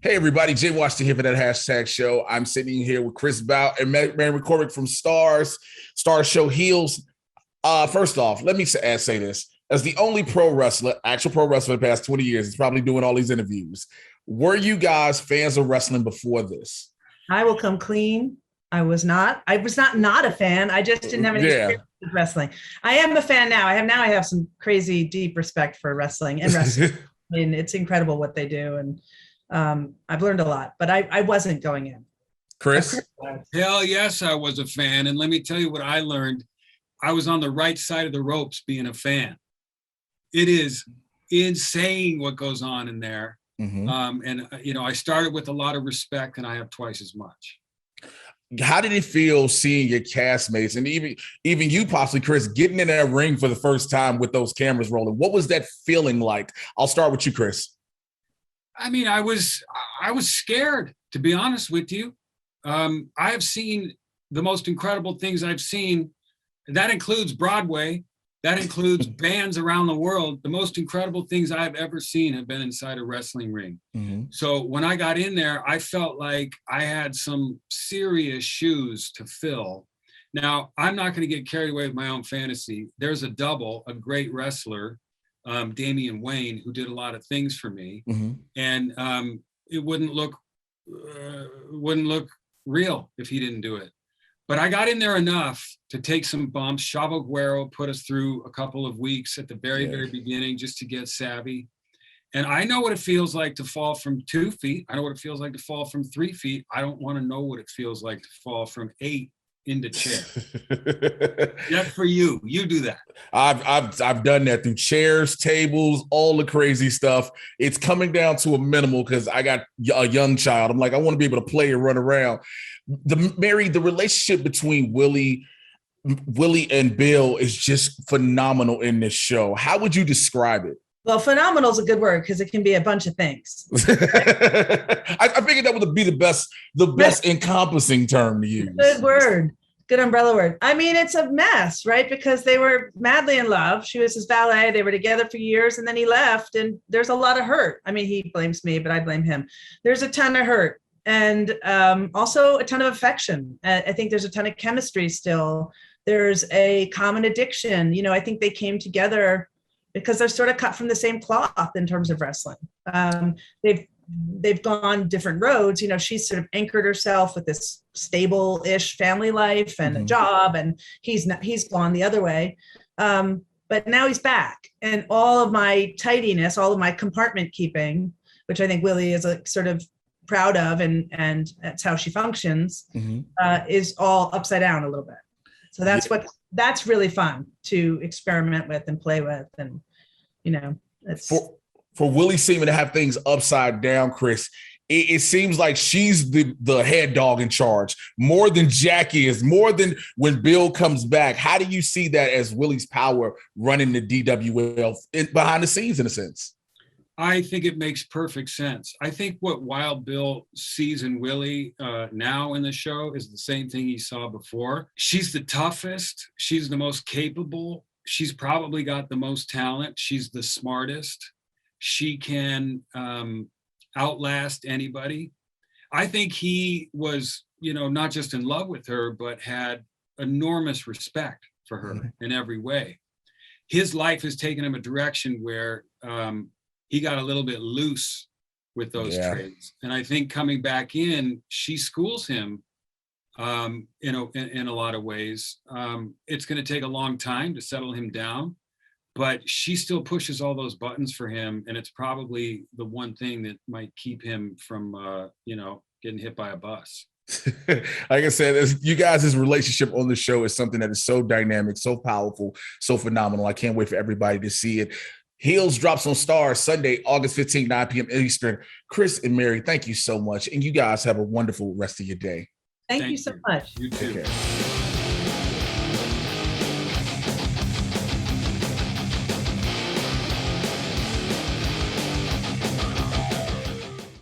Hey everybody, Jay Washington here for that hashtag show. I'm sitting here with Chris Bauer and Mary McCormack from Starz show Heels. First off, let me say this. As the only actual pro wrestler in the past 20 years, he's probably doing all these interviews. Were you guys fans of wrestling before this? I will come clean. I was not a fan. I just didn't have any experience with wrestling. I am a fan now. I have some crazy deep respect for wrestling and wrestling. I mean, it's incredible what they do. And I've learned a lot, but I wasn't going in. Chris? Hell yes, I was a fan. And let me tell you what I learned. I was on the right side of the ropes being a fan. It is insane what goes on in there. Mm-hmm. I started with a lot of respect and I have twice as much. How did it feel seeing your castmates and even you possibly, Chris, getting in that ring for the first time with those cameras rolling? What was that feeling like? I'll start with you, Chris. I mean, I was scared, to be honest with you. I have seen the most incredible things I've seen. That includes Broadway. That includes bands around the world. The most incredible things I've ever seen have been inside a wrestling ring. Mm-hmm. So when I got in there, I felt like I had some serious shoes to fill. Now, I'm not going to get carried away with my own fantasy. There's a great wrestler, Damian Wayne, who did a lot of things for me, mm-hmm. and it wouldn't look real if he didn't do it. But I got in there enough to take some bumps. Chavo Guerrero put us through a couple of weeks at the very beginning just to get savvy. And I know what it feels like to fall from 2 feet. I know what it feels like to fall from 3 feet. I don't want to know what it feels like to fall from 8 into chair. That's for you. You do that. I've done that through chairs, tables, all the crazy stuff. It's coming down to a minimal because I got a young child. I'm like, I want to be able to play and run around. The relationship between Willie and Bill is just phenomenal in this show. How would you describe it? Well, phenomenal is a good word because it can be a bunch of things. I figured that would be the best encompassing term to use. Good word. Good umbrella word. I mean, it's a mess, right? Because they were madly in love. She was his valet. They were together for years and then he left and there's a lot of hurt. I mean, he blames me, but I blame him. There's a ton of hurt and also a ton of affection. I think there's a ton of chemistry still. There's a common addiction. You know, I think they came together because they're sort of cut from the same cloth in terms of wrestling. They've gone different roads. You know, she's sort of anchored herself with this stable-ish family life and a job, and he's gone the other way. But now he's back, and all of my tidiness, all of my compartment keeping, which I think Willie is sort of proud of, and that's how she functions, is all upside down a little bit. So that's really fun to experiment with and play with, and you know, it's for Willie seeming to have things upside down, Chris. It seems like she's the head dog in charge more than Jackie is, more than when Bill comes back. How do you see that as Willys Power running the DWL behind the scenes in a sense? I think it makes perfect sense. I think what Wild Bill sees in Willie now in the show is the same thing he saw before. She's the toughest. She's the most capable. She's probably got the most talent. She's the smartest. She can outlast anybody. I think he was, not just in love with her, but had enormous respect for her in every way. His life has taken him a direction where he got a little bit loose with those traits. And I think coming back in, she schools him in a lot of ways. It's going to take a long time to settle him down, but she still pushes all those buttons for him. And it's probably the one thing that might keep him from, getting hit by a bus. Like I said, you guys' relationship on the show is something that is so dynamic, so powerful, so phenomenal. I can't wait for everybody to see it. Heels drops on Starz Sunday, August 15, 9 p.m. Eastern. Chris and Mary, thank you so much. And you guys have a wonderful rest of your day. Thank you so much. You too. Okay.